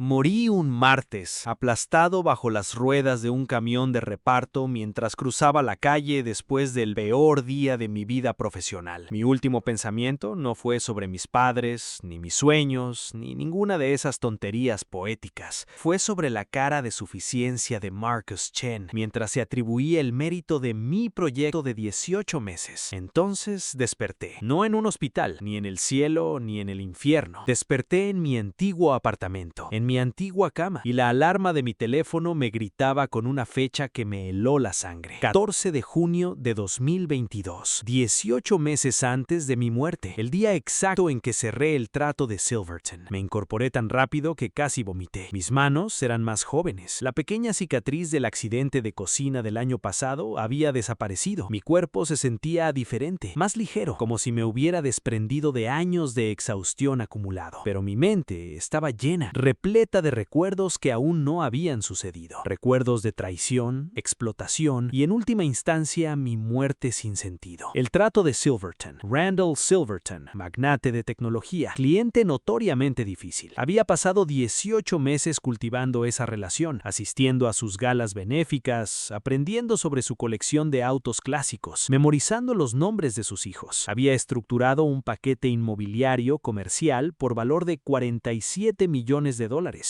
Morí un martes, aplastado bajo las ruedas de un camión de reparto mientras cruzaba la calle después del peor día de mi vida profesional. Mi último pensamiento no fue sobre mis padres, ni mis sueños, ni ninguna de esas tonterías poéticas. Fue sobre la cara de suficiencia de Marcus Chen, mientras se atribuía el mérito de mi proyecto de 18 meses. Entonces desperté, no en un hospital, ni en el cielo, ni en el infierno. Desperté en mi antiguo apartamento, en mi antigua cama, y la alarma de mi teléfono me gritaba con una fecha que me heló la sangre. 14 de junio de 2022, 18 meses antes de mi muerte, el día exacto en que cerré el trato de Silverton. Me incorporé tan rápido que casi vomité. Mis manos eran más jóvenes. La pequeña cicatriz del accidente de cocina del año pasado había desaparecido. Mi cuerpo se sentía diferente, más ligero, como si me hubiera desprendido de años de exhaustión acumulado. Pero mi mente estaba llena, repleta de recuerdos que aún no habían sucedido. Recuerdos de traición, explotación y en última instancia mi muerte sin sentido. El trato de Silverton. Randall Silverton, magnate de tecnología, cliente notoriamente difícil. Había pasado 18 meses cultivando esa relación, asistiendo a sus galas benéficas, aprendiendo sobre su colección de autos clásicos, memorizando los nombres de sus hijos. Había estructurado un paquete inmobiliario comercial por valor de $47 millones.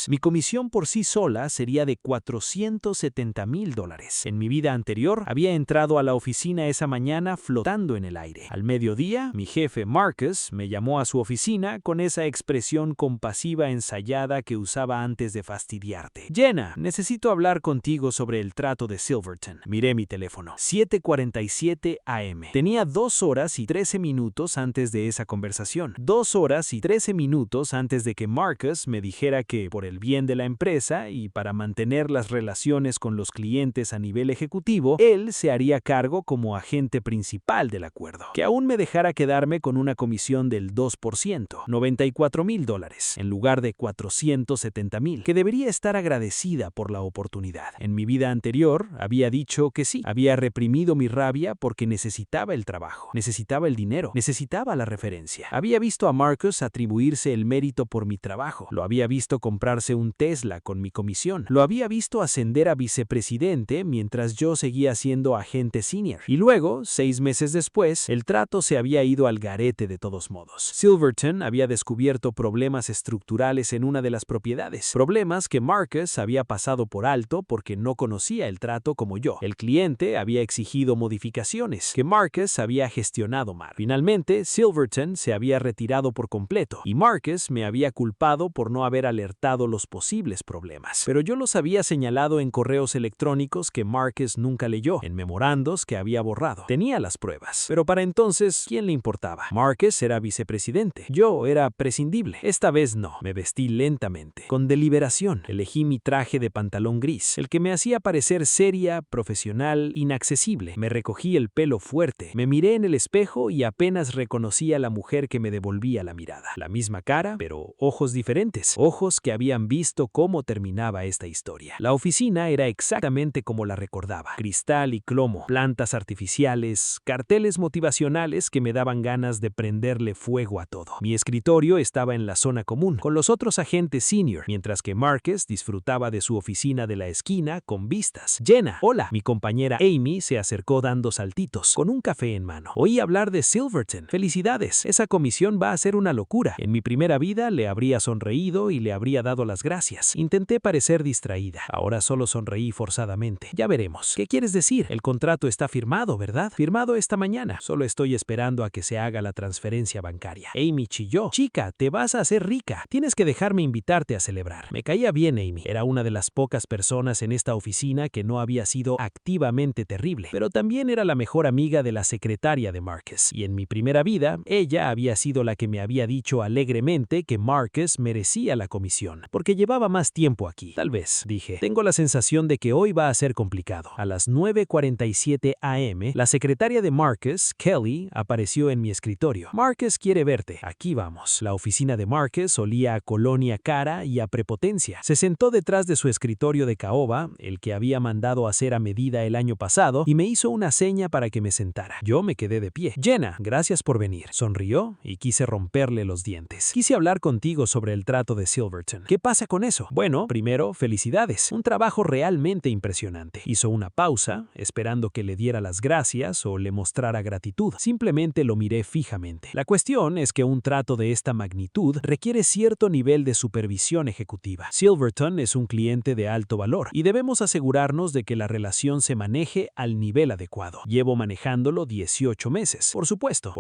Mi comisión por sí sola sería de $470,000. En mi vida anterior, había entrado a la oficina esa mañana flotando en el aire. Al mediodía, mi jefe Marcus me llamó a su oficina con esa expresión compasiva ensayada que usaba antes de fastidiarte. Jenna, necesito hablar contigo sobre el trato de Silverton. Miré mi teléfono. 7:47 a.m. Tenía 2 horas y 13 minutos antes de esa conversación. 2 horas y 13 minutos antes de que Marcus me dijera que, por el bien de la empresa y para mantener las relaciones con los clientes a nivel ejecutivo, él se haría cargo como agente principal del acuerdo. Que aún me dejara quedarme con una comisión del 2%, $94,000, en lugar de $470,000, que debería estar agradecida por la oportunidad. En mi vida anterior, había dicho que sí. Había reprimido mi rabia porque necesitaba el trabajo, necesitaba el dinero, necesitaba la referencia. Había visto a Marcus atribuirse el mérito por mi trabajo. Lo había visto comprarse un Tesla con mi comisión. Lo había visto ascender a vicepresidente mientras yo seguía siendo agente senior. Y luego, 6 meses después, el trato se había ido al garete de todos modos. Silverton había descubierto problemas estructurales en una de las propiedades. Problemas que Marcus había pasado por alto porque no conocía el trato como yo. El cliente había exigido modificaciones que Marcus había gestionado mal. Finalmente, Silverton se había retirado por completo y Marcus me había culpado por no haber alertado los posibles problemas. Pero yo los había señalado en correos electrónicos que Marcus nunca leyó, en memorandos que había borrado. Tenía las pruebas. Pero para entonces, ¿quién le importaba? Marcus era vicepresidente. Yo era prescindible. Esta vez no. Me vestí lentamente, con deliberación. Elegí mi traje de pantalón gris, el que me hacía parecer seria, profesional, inaccesible. Me recogí el pelo fuerte. Me miré en el espejo y apenas reconocí a la mujer que me devolvía la mirada. La misma cara, pero ojos diferentes. Ojos que habían visto cómo terminaba esta historia. La oficina era exactamente como la recordaba. Cristal y cromo, plantas artificiales, carteles motivacionales que me daban ganas de prenderle fuego a todo. Mi escritorio estaba en la zona común, con los otros agentes senior, mientras que Marcus disfrutaba de su oficina de la esquina con vistas. Jenna, hola. Mi compañera Amy se acercó dando saltitos, con un café en mano. Oí hablar de Silverton. Felicidades. Esa comisión va a ser una locura. En mi primera vida le habría sonreído y le habría dado las gracias. Intenté parecer distraída. Ahora solo sonreí forzadamente. Ya veremos. ¿Qué quieres decir? El contrato está firmado, ¿verdad? Firmado esta mañana. Solo estoy esperando a que se haga la transferencia bancaria. Amy chilló. Chica, te vas a hacer rica. Tienes que dejarme invitarte a celebrar. Me caía bien Amy. Era una de las pocas personas en esta oficina que no había sido activamente terrible, pero también era la mejor amiga de la secretaria de Marcus. Y en mi primera vida, ella había sido la que me había dicho alegremente que Marcus merecía la comisión, porque llevaba más tiempo aquí. Tal vez, dije, tengo la sensación de que hoy va a ser complicado. A las 9:47 a.m., la secretaria de Marcus, Kelly, apareció en mi escritorio. Marcus quiere verte. Aquí vamos. La oficina de Marcus olía a colonia cara y a prepotencia. Se sentó detrás de su escritorio de caoba, el que había mandado hacer a medida el año pasado, y me hizo una seña para que me sentara. Yo me quedé de pie. Jenna, gracias por venir. Sonrió y quise romperle los dientes. Quise hablar contigo sobre el trato de Silverton. Silverton. ¿Qué pasa con eso? Bueno, primero, felicidades. Un trabajo realmente impresionante. Hizo una pausa, esperando que le diera las gracias o le mostrara gratitud. Simplemente lo miré fijamente. La cuestión es que un trato de esta magnitud requiere cierto nivel de supervisión ejecutiva. Silverton es un cliente de alto valor y debemos asegurarnos de que la relación se maneje al nivel adecuado. Llevo manejándolo 18 meses. Por supuesto.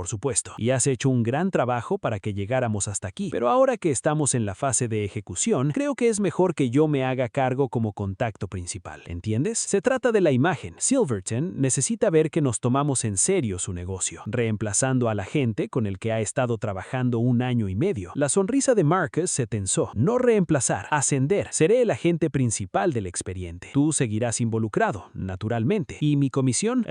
Y has hecho un gran trabajo para que llegáramos hasta aquí. Pero ahora que estamos en la fase de ejecución, creo que es mejor que yo me haga cargo como contacto principal. ¿Entiendes? Se trata de la imagen. Silverton necesita ver que nos tomamos en serio su negocio, reemplazando a la gente con el que ha estado trabajando 1 año y medio. La sonrisa de Marcus se tensó. No reemplazar, ascender. Seré el agente principal del expediente. Tú seguirás involucrado, naturalmente. ¿Y mi comisión?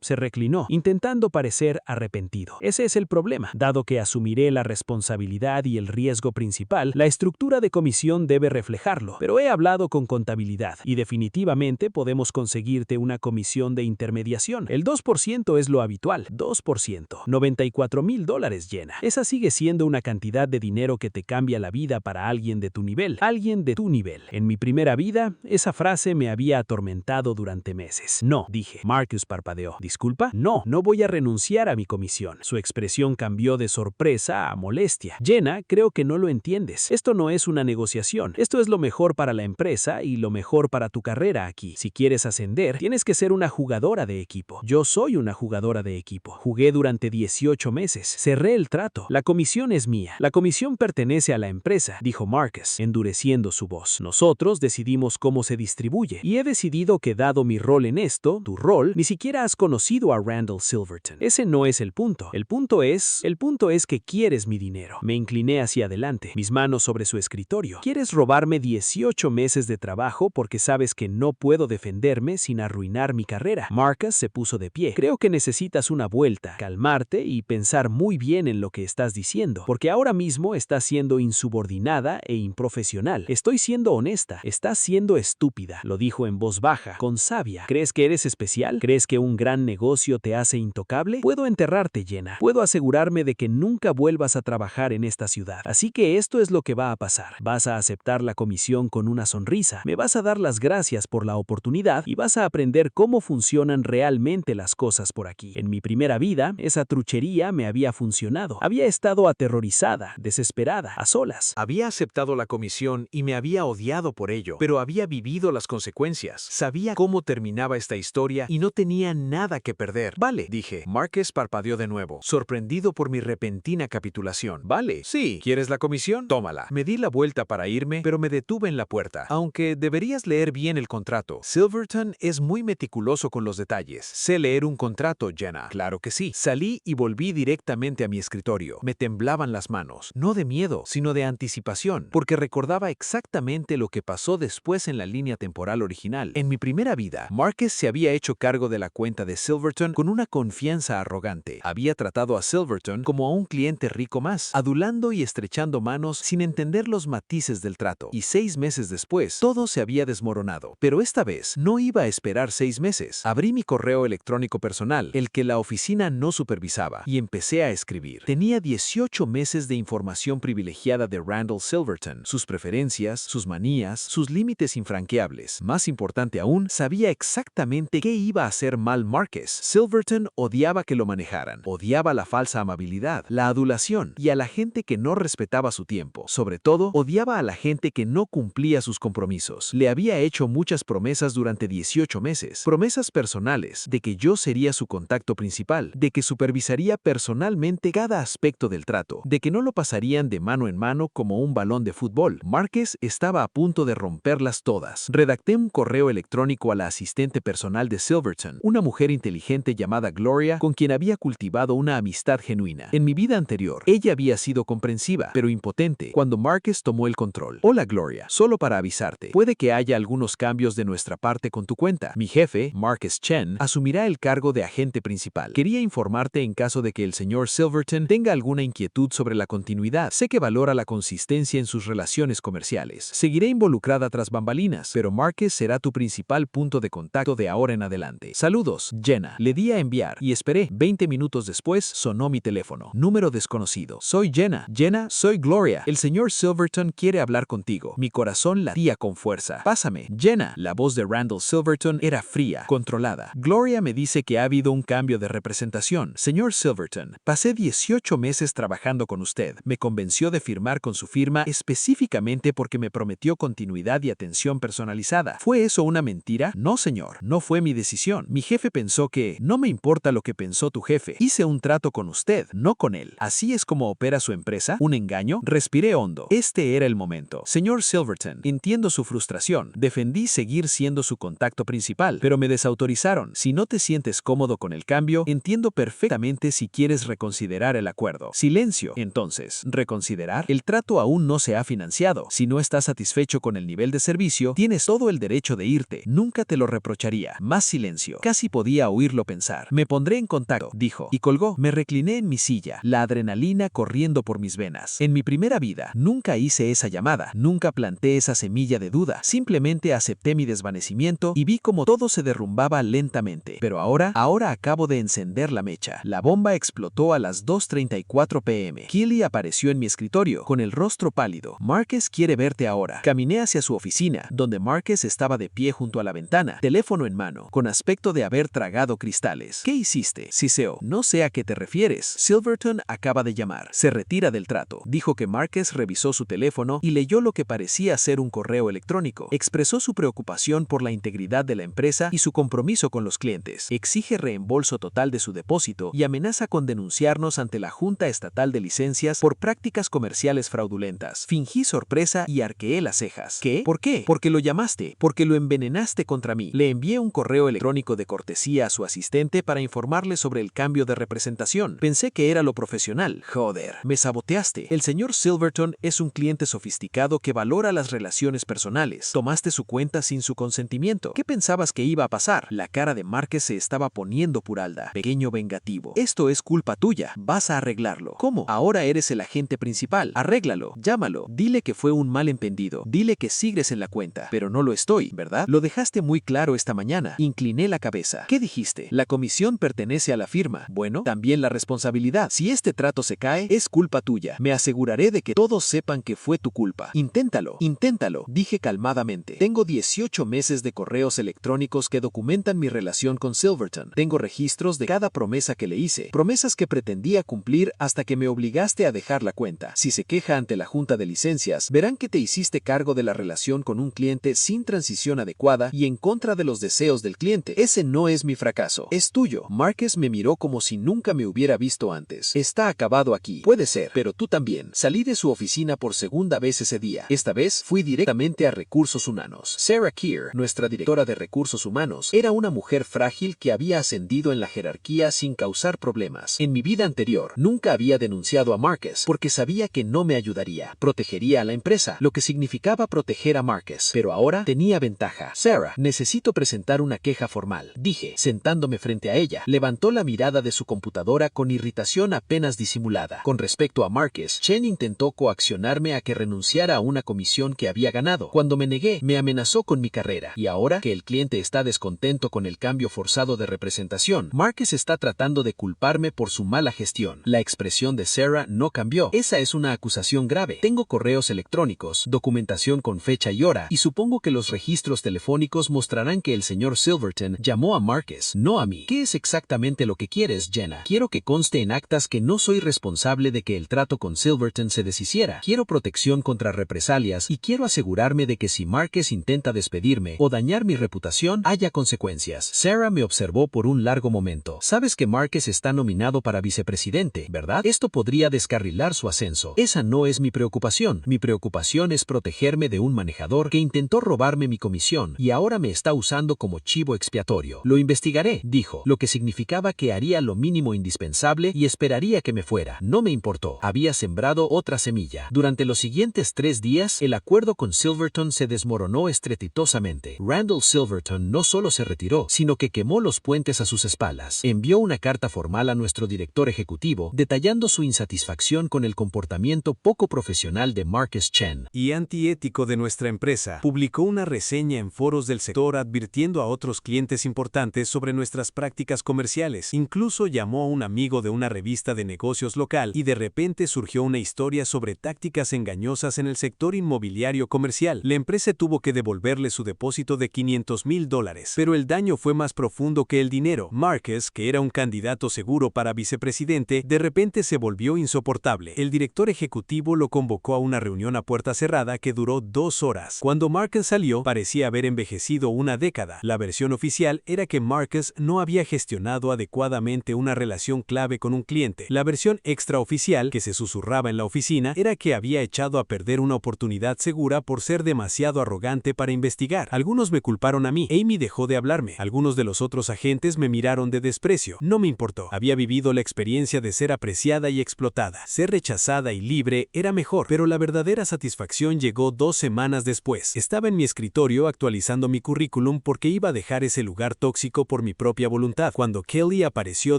Se reclinó, intentando parecer arrepentido. Ese es el problema. Dado que asumiré la responsabilidad y el riesgo principal, la estructura de comisión debe reflejarlo. Pero he hablado con contabilidad y definitivamente podemos conseguirte una comisión de intermediación. El 2% es lo habitual. 2%. $94,000, Jenna. Esa sigue siendo una cantidad de dinero que te cambia la vida para alguien de tu nivel. Alguien de tu nivel. En mi primera vida, esa frase me había atormentado durante meses. No, dije. Marcus parpadeó. ¿Disculpa? No voy a renunciar a mi comisión. Su expresión cambió de sorpresa a molestia. Jenna, creo que no lo entiendes. Esto no es una negociación. Esto es lo mejor para la empresa y lo mejor para tu carrera aquí. Si quieres ascender, tienes que ser una jugadora de equipo. Yo soy una jugadora de equipo. Jugué durante 18 meses. Cerré el trato. La comisión es mía. La comisión pertenece a la empresa, dijo Marcus, endureciendo su voz. Nosotros decidimos cómo se distribuye y he decidido que dado mi rol en esto, tu rol, ni siquiera has conocido a Randall Silverton. Ese no es el punto. El punto es que quieres mi dinero. Me incliné hacia adelante, mis manos sobre su escritorio. ¿Quieres robarme 18 meses de trabajo porque sabes que no puedo defenderme sin arruinar mi carrera? Marcus se puso de pie. Creo que necesitas una vuelta, calmarte y pensar muy bien en lo que estás diciendo, porque ahora mismo estás siendo insubordinada e improfesional. Estoy siendo honesta. Estás siendo estúpida. Lo dijo en voz baja, con savia. ¿Crees que eres especial? ¿Crees que un gran negocio te hace intocable? Puedo enterrarte, Jenna. Puedo asegurarme de que nunca vuelvas a trabajar en esta ciudad. Así que esto es lo que va a pasar. Vas a aceptar la comisión con una sonrisa. Me vas a dar las gracias por la oportunidad y vas a aprender cómo funcionan realmente las cosas por aquí. En mi primera vida, esa truchería me había funcionado. Había estado aterrorizada, desesperada, a solas. Había aceptado la comisión y me había odiado por ello, pero había vivido las consecuencias. Sabía cómo terminaba esta historia y no tenía nada que perder. Vale, dije. Marcus parpadeó de nuevo, sorprendido por mi repentina capitulación. Vale, sí. ¿Quieres la comisión? Tómala. Me di la vuelta para irme, pero me detuve en la puerta. Aunque deberías leer bien el contrato. Silverton es muy meticuloso con los detalles. Sé leer un contrato, Jenna. Claro que sí. Salí y volví directamente a mi escritorio. Me temblaban las manos. No de miedo, sino de anticipación, porque recordaba exactamente lo que pasó después en la línea temporal original. En mi primera vida, Marcus se había hecho cargo de la cuenta de Silverton con una confianza arrogante. Había tratado a Silverton como a un cliente rico más, adulando y estrechando manos sin entender los matices del trato. Y 6 meses después, todo se había desmoronado. Pero esta vez, no iba a esperar 6 meses. Abrí mi correo electrónico personal, el que la oficina no supervisaba, y empecé a escribir. Tenía 18 meses de información privilegiada de Randall Silverton, sus preferencias, sus manías, sus límites infranqueables. Más importante aún, sabía exactamente qué iba a hacer mal Marcus. Silverton odiaba que lo manejaran, odiaba la falsa amabilidad, la adulación y a la gente que no respetaba su tiempo. Sobre todo, odiaba a la gente que no cumplía sus compromisos. Le había hecho muchas promesas durante 18 meses, promesas personales, de que yo sería su contacto principal, de que supervisaría personalmente cada aspecto del trato, de que no lo pasarían de mano en mano como un balón de fútbol. Marcus estaba a punto de romperlas todas. Redacté un correo electrónico a la asistente personal de Silverton, una mujer inteligente llamada Gloria, con quien había cultivado una amistad genuina. En mi vida anterior, ella había sido comprensiva, pero impotente, cuando Marcus tomó el control. Hola Gloria, solo para avisarte, puede que haya algunos cambios de nuestra parte con tu cuenta. Mi jefe, Marcus Chen, asumirá el cargo de agente principal. Quería informarte en caso de que el señor Silverton tenga alguna inquietud sobre la continuidad. Sé que valora la consistencia en sus relaciones comerciales. Seguiré involucrada tras bambalinas, pero Marcus será tu principal punto de contacto de ahora en adelante. Saludos, Jenna. Le di a enviar y esperé. 20 minutos después sonó mi teléfono. Número desconocido. Soy Jenna. Jenna, soy Gloria. El señor Silverton quiere hablar contigo. Mi corazón latía con fuerza. Pásame. Jenna. La voz de Randall Silverton era fría, controlada. Gloria me dice que ha habido un cambio de representación. Señor Silverton, pasé 18 meses trabajando con usted. Me convenció de firmar con su firma específicamente porque me prometió continuidad y atención personalizada. ¿Fue eso una mentira? No, señor. No fue mi decisión. Mi jefe pensó que no me importa lo que pensó tu jefe. Hice un trato con usted, no con él. ¿Así es como opera su empresa? ¿Un engaño? Respiré hondo. Este era el momento. Señor Silverton, entiendo su frustración. Defendí seguir siendo su contacto principal, pero me desautorizaron. Si no te sientes cómodo con el cambio, entiendo perfectamente si quieres reconsiderar el acuerdo. Silencio. Entonces, ¿reconsiderar? El trato aún no se ha financiado. Si no estás satisfecho con el nivel de servicio, tienes todo el derecho de irte. Nunca te lo reprocharía. Más silencio. Casi podía oírlo pensar. Me pondré en contacto, dijo, y colgó. Me recliné en mi silla, la adrenalina corriendo por mis venas. En mi primera vida, nunca hice esa llamada, nunca planté esa semilla de duda. Simplemente acepté mi desvanecimiento y vi como todo se derrumbaba lentamente. Pero ahora acabo de encender la mecha. La bomba explotó a las 2:34 p.m. Keely apareció en mi escritorio, con el rostro pálido. Marcus quiere verte ahora. Caminé hacia su oficina, donde Marcus estaba de pie junto a la ventana, teléfono en mano, con aspecto de haber tragado cristales. ¿Qué hiciste? Siseó. No sé a qué te refieres. Silverton acaba de llamar. Se retira del trato. Dijo que Marcus revisó su teléfono y leyó lo que parecía ser un correo electrónico. Expresó su preocupación por la integridad de la empresa y su compromiso con los clientes. Exige reembolso total de su depósito y amenaza con denunciarnos ante la Junta Estatal de Licencias por prácticas comerciales fraudulentas. Fingí sorpresa y arqueé las cejas. ¿Qué? ¿Por qué? Porque lo llamaste. Porque lo envenenaste contra mí. Le envié un correo electrónico de cortesía a su asistente para informarle sobre el cambio de representación. Pensé que era lo profesional. Joder, me saboteaste. El señor Silverton es un cliente sofisticado que valora las relaciones personales. Tomaste su cuenta sin su consentimiento. ¿Qué pensabas que iba a pasar? La cara de Marcus se estaba poniendo puralda. Pequeño vengativo. Esto es culpa tuya. Vas a arreglarlo. ¿Cómo? Ahora eres el agente principal. Arréglalo. Llámalo. Dile que fue un malentendido. Dile que sigues en la cuenta. Pero no lo estoy, ¿verdad? Lo dejaste muy claro esta mañana. Incliné la cabeza. ¿Qué dijiste? La comisión pertenece a la firma. Bueno, también la responsabilidad. Si este trato se cae, es culpa tuya. Me aseguraré de que todos sepan que fue tu culpa. Inténtalo. Inténtalo. Dije calmadamente. Tengo 18 meses de correos electrónicos que documentan mi relación con Silverton. Tengo registros de cada promesa que le hice. Promesas que pretendía cumplir hasta que me obligaste a dejar la cuenta. Si se queja ante la Junta de Licencias, verán que te hiciste cargo de la relación con un cliente sin transición adecuada y en contra de los deseos del cliente. Ese no es mi fracaso. Es tuyo. Marcus me miró como si nunca me hubiera visto antes. Está acabado aquí. Puede ser, pero tú también. Salí de su oficina por segunda vez ese día. Esta vez fui directamente a Recursos Humanos. Sarah Keir, nuestra directora de Recursos Humanos, era una mujer frágil que había ascendido en la jerarquía sin causar problemas. En mi vida anterior, nunca había denunciado a Marcus porque sabía que no me ayudaría. Protegería a la empresa, lo que significaba proteger a Marcus. Pero ahora tenía ventaja. Sarah, necesito presentar una queja formal, dije, sentándome frente a ella. Levantó la mirada de su computadora con irritación apenas disimulada. Con respecto a Marcus, Chen intentó coaccionarme a que renunciara a una comisión que había ganado. Cuando me negué, me amenazó con mi carrera. Y ahora que el cliente está descontento con el cambio forzado de representación, Marcus está tratando de culparme por su mala gestión. La expresión de Sarah no cambió. Esa es una acusación grave. Tengo correos electrónicos, documentación con fecha y hora, y supongo que los registros telefónicos mostrarán que el señor Silverton llamó a Marcus, no a mí. ¿Qué es exactamente lo que quieres, Jenna? Quiero que conste en actas que no soy responsable de que el trato con Silverton se deshiciera. Quiero protección contra represalias y quiero asegurarme de que si Marcus intenta despedirme o dañar mi reputación, haya consecuencias. Sarah me observó por un largo momento. Sabes que Marcus está nominado para vicepresidente, ¿verdad? Esto podría descarrilar su ascenso. Esa no es mi preocupación. Mi preocupación es protegerme de un manejador que intentó robarme mi comisión y ahora me está usando como chivo expiatorio. Lo investigaré, dijo, lo que significaba que haría lo mínimo indispensable y esperaría que me fuera. No me importó. Había sembrado otra semilla. Durante los siguientes 3 días, el acuerdo con Silverton se desmoronó estrepitosamente. Randall Silverton no solo se retiró, sino que quemó los puentes a sus espaldas. Envió una carta formal a nuestro director ejecutivo detallando su insatisfacción con el comportamiento poco profesional de Marcus Chen y antiético de nuestra empresa. Publicó una reseña en foros del sector advirtiendo a otros clientes importantes sobre nuestras prácticas comerciales. Incluso llamó a un amigo de una revista de negocios local y de repente surgió una historia sobre tácticas engañosas engañosas en el sector inmobiliario comercial. La empresa tuvo que devolverle su depósito de $500,000, pero el daño fue más profundo que el dinero. Marcus, que era un candidato seguro para vicepresidente, de repente se volvió insoportable. El director ejecutivo lo convocó a una reunión a puerta cerrada que duró 2 horas. Cuando Marcus salió, parecía haber envejecido una década. La versión oficial era que Marcus no había gestionado adecuadamente una relación clave con un cliente. La versión extraoficial, que se susurraba en la oficina, era que había echado a perder una oportunidad segura por ser demasiado arrogante para investigar. Algunos me culparon a mí. Amy dejó de hablarme. Algunos de los otros agentes me miraron de desprecio. No me importó. Había vivido la experiencia de ser apreciada y explotada. Ser rechazada y libre era mejor, pero la verdadera satisfacción llegó 2 semanas después. Estaba en mi escritorio actualizando mi currículum porque iba a dejar ese lugar tóxico por mi propia voluntad, cuando Kelly apareció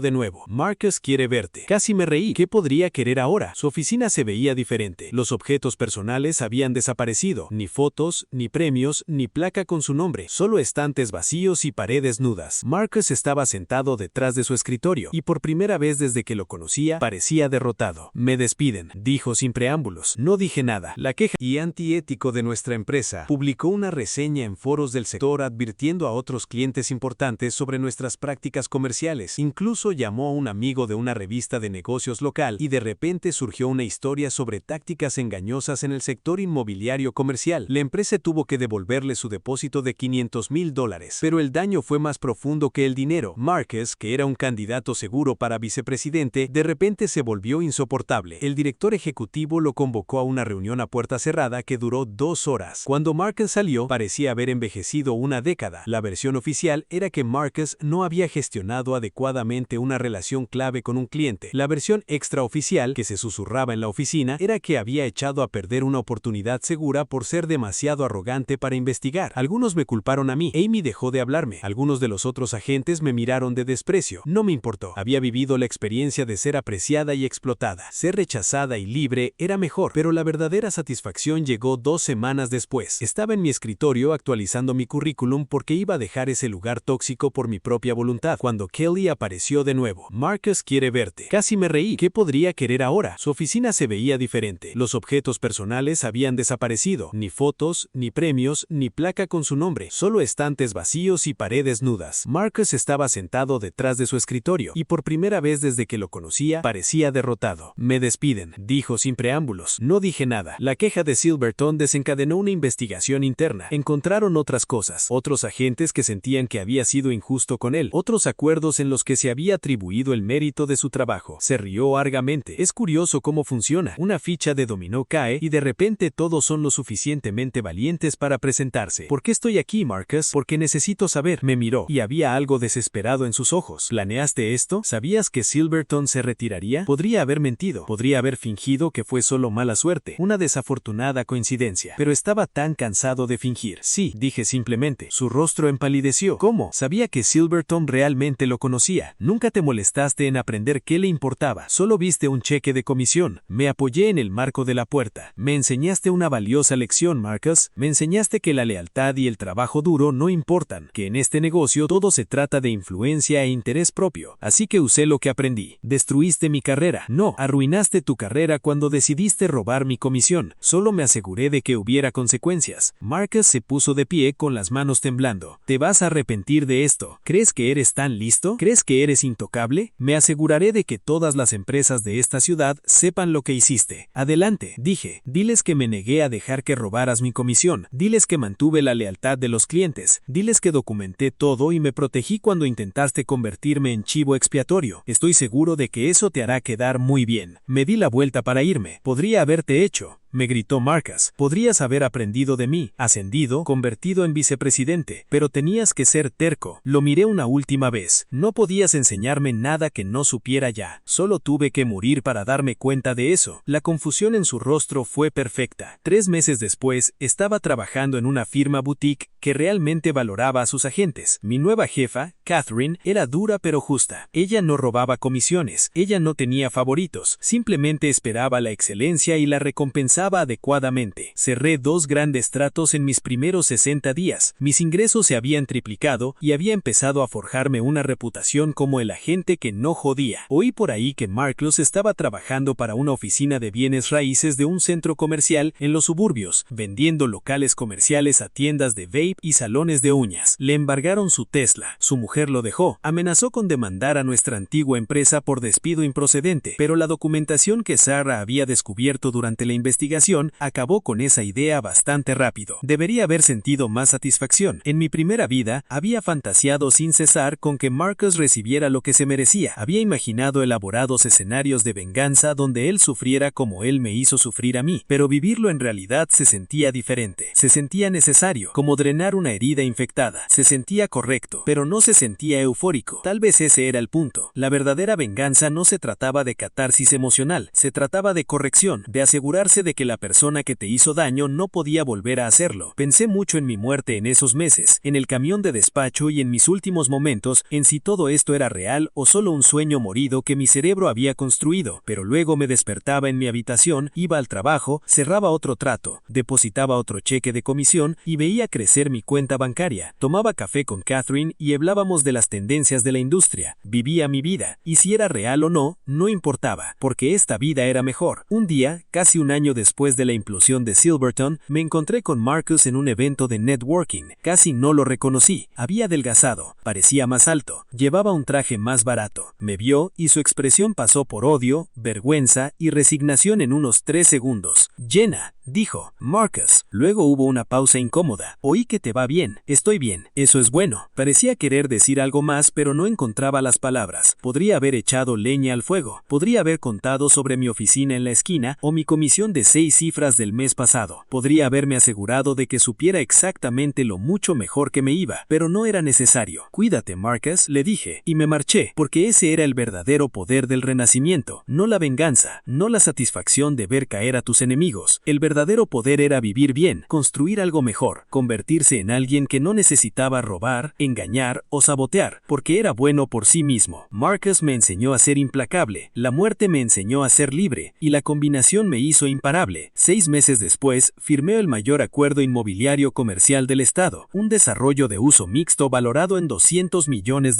de nuevo. Marcus quiere verte. Casi me reí. ¿Qué podría querer ahora? Su oficina se veía diferente. Los objetos personales habían desaparecido. Ni fotos, ni premios, ni placa con su nombre. Solo estantes vacíos y paredes nudas. Marcus estaba sentado detrás de su escritorio, y por primera vez desde que lo conocía, parecía derrotado. Me despiden, dijo sin preámbulos. No dije nada. La queja y antiético de nuestra empresa publicó una reseña en foros del sector advirtiendo a otros clientes importantes sobre nuestras prácticas comerciales. Incluso llamó a un amigo de una revista de negocios local y de repente surgió una historia sobre tácticas engañosas en el sector inmobiliario comercial. La empresa tuvo que devolverle su depósito de $500,000, pero el daño fue más profundo que el dinero. Marcus, que era un candidato seguro para vicepresidente, de repente se volvió insoportable. El director ejecutivo lo convocó a una reunión a puerta cerrada que duró 2 horas. Cuando Marcus salió, parecía haber envejecido una década. La versión oficial era que Marcus no había gestionado adecuadamente una relación clave con un cliente. La versión extraoficial, que se susurraba en la oficina, era que había echado a perder una oportunidad segura por ser demasiado arrogante para investigar. Algunos me culparon a mí. Amy dejó de hablarme. Algunos de los otros agentes me miraron de desprecio. No me importó. Había vivido la experiencia de ser apreciada y explotada. Ser rechazada y libre era mejor, pero la verdadera satisfacción llegó 2 semanas después. Estaba en mi escritorio actualizando mi currículum porque iba a dejar ese lugar tóxico por mi propia voluntad, cuando Kelly apareció de nuevo. Marcus quiere verte. Casi me reí. ¿Qué podría querer ahora? Su oficina se veía diferente. Los objetos personales habían desaparecido. Ni fotos, ni premios, ni placa con su nombre. Solo estantes vacíos y paredes nudas. Marcus estaba sentado detrás de su escritorio, y por primera vez desde que lo conocía, parecía derrotado. Me despiden, dijo sin preámbulos. No dije nada. La queja de Silverton desencadenó una investigación interna. Encontraron otras cosas. Otros agentes que sentían que había sido injusto con él. Otros acuerdos en los que se había atribuido el mérito de su trabajo. Se rió largamente. Es curioso cómo funciona. Una ficha de dominó cae y de repente todos son lo suficientemente valientes para presentarse. ¿Por qué estoy aquí, Marcus? Porque necesito saber. Me miró, y había algo desesperado en sus ojos. ¿Planeaste esto? ¿Sabías que Silverton se retiraría? Podría haber mentido. Podría haber fingido que fue solo mala suerte. Una desafortunada coincidencia. Pero estaba tan cansado de fingir. Sí, dije simplemente. Su rostro empalideció. ¿Cómo? Sabía que Silverton realmente lo conocía. Nunca te molestaste en aprender qué le importaba. Solo viste un cheque de comisión. Me apoyé en el marco de la puerta. Me enseñaste una valiosa lección, Marcus. Me enseñaste que la lealtad y el trabajo duro no importan. Que en este negocio todo se trata de influencia e interés propio. Así que usé lo que aprendí. Destruiste mi carrera. No, arruinaste tu carrera cuando decidiste robar mi comisión. Solo me aseguré de que hubiera consecuencias. Marcus se puso de pie con las manos temblando. Te vas a arrepentir de esto. ¿Crees que eres tan listo? ¿Crees que eres intocable? Me aseguraré de que todas las empresas de esta ciudad sepan lo que hiciste. Adelante, dije. Diles que me negué a dejar que robaras mi comisión. Diles que mantuve la lealtad de los clientes. Diles que documenté todo y me protegí cuando intentaste convertirme en chivo expiatorio. Estoy seguro de que eso te hará quedar muy bien. Me di la vuelta para irme. Podría haberte hecho. Me gritó Marcus. Podrías haber aprendido de mí, ascendido, convertido en vicepresidente, pero tenías que ser terco. Lo miré una última vez. No podías enseñarme nada que no supiera ya. Solo tuve que morir para darme cuenta de eso. La confusión en su rostro fue perfecta. 3 meses después, estaba trabajando en una firma boutique que realmente valoraba a sus agentes. Mi nueva jefa, Catherine, era dura pero justa. Ella no robaba comisiones. Ella no tenía favoritos. Simplemente esperaba la excelencia y la recompensaba contaba adecuadamente. Cerré 2 grandes tratos en mis primeros 60 días. Mis ingresos se habían triplicado y había empezado a forjarme una reputación como el agente que no jodía. Oí por ahí que Marcus estaba trabajando para una oficina de bienes raíces de un centro comercial en los suburbios, vendiendo locales comerciales a tiendas de vape y salones de uñas. Le embargaron su Tesla. Su mujer lo dejó. Amenazó con demandar a nuestra antigua empresa por despido improcedente, pero la documentación que Sarah había descubierto durante la investigación acabó con esa idea bastante rápido. Debería haber sentido más satisfacción. En mi primera vida, había fantaseado sin cesar con que Marcus recibiera lo que se merecía. Había imaginado elaborados escenarios de venganza donde él sufriera como él me hizo sufrir a mí, pero vivirlo en realidad se sentía diferente. Se sentía necesario, como drenar una herida infectada. Se sentía correcto, pero no se sentía eufórico. Tal vez ese era el punto. La verdadera venganza no se trataba de catarsis emocional, se trataba de corrección, de asegurarse de que la persona que te hizo daño no podía volver a hacerlo. Pensé mucho en mi muerte en esos meses, en el camión de despacho y en mis últimos momentos, en si todo esto era real o solo un sueño morido que mi cerebro había construido, pero luego me despertaba en mi habitación, iba al trabajo, cerraba otro trato, depositaba otro cheque de comisión y veía crecer mi cuenta bancaria. Tomaba café con Catherine y hablábamos de las tendencias de la industria. Vivía mi vida, y si era real o no, no importaba, porque esta vida era mejor. Un día, casi un año después de la implosión de Silverton, me encontré con Marcus en un evento de networking. Casi no lo reconocí. Había adelgazado, parecía más alto, llevaba un traje más barato. Me vio y su expresión pasó por odio, vergüenza y resignación en unos 3 segundos. Jenna, dijo. Marcus. Luego hubo una pausa incómoda. Oí que te va bien. Estoy bien. Eso es bueno. Parecía querer decir algo más, pero no encontraba las palabras. Podría haber echado leña al fuego. Podría haber contado sobre mi oficina en la esquina o mi comisión de 6 cifras del mes pasado. Podría haberme asegurado de que supiera exactamente lo mucho mejor que me iba, pero no era necesario. Cuídate, Marcus, le dije, y me marché, porque ese era el verdadero poder del renacimiento, no la venganza, no la satisfacción de ver caer a tus enemigos. El verdadero poder era vivir bien, construir algo mejor, convertirse en alguien que no necesitaba robar, engañar o sabotear, porque era bueno por sí mismo. Marcus me enseñó a ser implacable, la muerte me enseñó a ser libre, y la combinación me hizo imparable. 6 meses después, firmé el mayor acuerdo inmobiliario comercial del estado, un desarrollo de uso mixto valorado en $200 millones.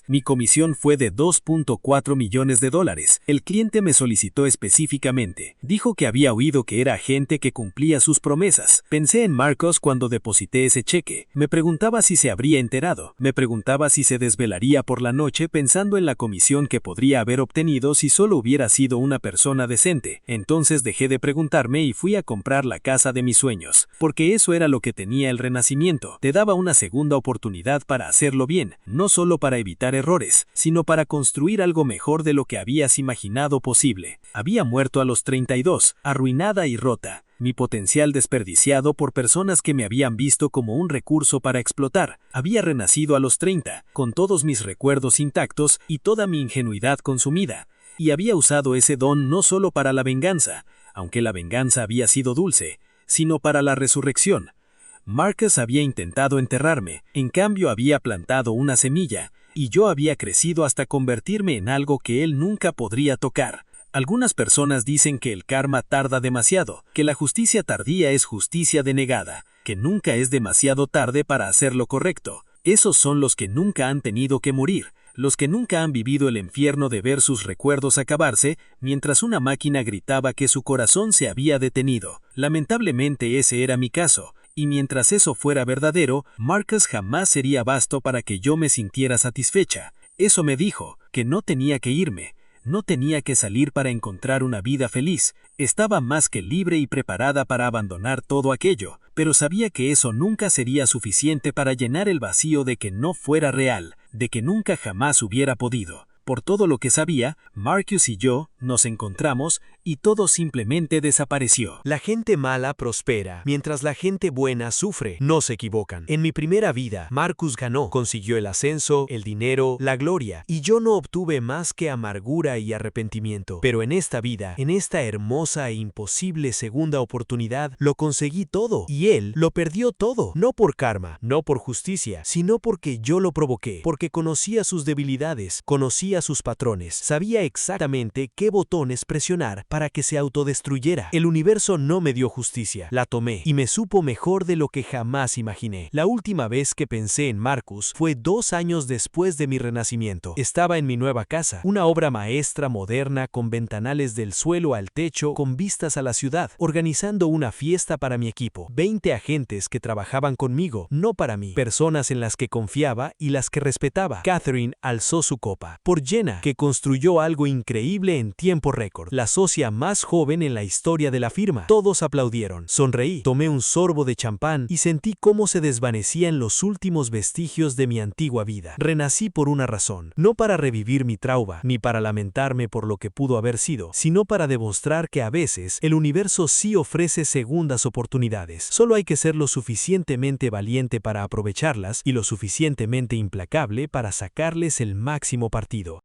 Mi comisión fue de $2.4 millones. El cliente me solicitó específicamente. Dijo que había oído que era agente que cumplía sus promesas. Pensé en Marcus cuando deposité ese cheque. Me preguntaba si se habría enterado. Me preguntaba si se desvelaría por la noche pensando en la comisión que podría haber obtenido si solo hubiera sido una persona decente. Entonces dejé de preguntarme y fui a comprar la casa de mis sueños. Porque eso era lo que tenía el renacimiento. Te daba una segunda oportunidad para hacerlo bien, no solo para evitar errores, sino para construir algo mejor de lo que habías imaginado posible. Había muerto a los 32, arruinada y rota. Mi potencial desperdiciado por personas que me habían visto como un recurso para explotar. Había renacido a los 30, con todos mis recuerdos intactos y toda mi ingenuidad consumida. Y había usado ese don no solo para la venganza, aunque la venganza había sido dulce, sino para la resurrección. Marcus había intentado enterrarme, en cambio había plantado una semilla, y yo había crecido hasta convertirme en algo que él nunca podría tocar. Algunas personas dicen que el karma tarda demasiado, que la justicia tardía es justicia denegada, que nunca es demasiado tarde para hacer lo correcto. Esos son los que nunca han tenido que morir, los que nunca han vivido el infierno de ver sus recuerdos acabarse mientras una máquina gritaba que su corazón se había detenido. Lamentablemente ese era mi caso. Y mientras eso fuera verdadero, Marcus jamás sería basto para que yo me sintiera satisfecha. Eso me dijo, que no tenía que irme, no tenía que salir para encontrar una vida feliz. Estaba más que libre y preparada para abandonar todo aquello, pero sabía que eso nunca sería suficiente para llenar el vacío de que no fuera real, de que nunca jamás hubiera podido. Por todo lo que sabía, Marcus y yo nos encontramos y todo simplemente desapareció. La gente mala prospera, mientras la gente buena sufre. No se equivocan. En mi primera vida, Marcus ganó, consiguió el ascenso, el dinero, la gloria, y yo no obtuve más que amargura y arrepentimiento. Pero en esta vida, en esta hermosa e imposible segunda oportunidad, lo conseguí todo, y él lo perdió todo. No por karma, no por justicia, sino porque yo lo provoqué, porque conocía sus debilidades, conocía sus patrones, sabía exactamente qué botones presionar para para que se autodestruyera. El universo no me dio justicia. La tomé y me supo mejor de lo que jamás imaginé. La última vez que pensé en Marcus fue 2 años después de mi renacimiento. Estaba en mi nueva casa, una obra maestra moderna con ventanales del suelo al techo con vistas a la ciudad, organizando una fiesta para mi equipo. 20 agentes que trabajaban conmigo, no para mí, personas en las que confiaba y las que respetaba. Catherine alzó su copa. Por Jenna, que construyó algo increíble en tiempo récord, la socia más joven en la historia de la firma. Todos aplaudieron. Sonreí, tomé un sorbo de champán y sentí cómo se desvanecían los últimos vestigios de mi antigua vida. Renací por una razón, no para revivir mi trauma, ni para lamentarme por lo que pudo haber sido, sino para demostrar que a veces el universo sí ofrece segundas oportunidades. Solo hay que ser lo suficientemente valiente para aprovecharlas y lo suficientemente implacable para sacarles el máximo partido.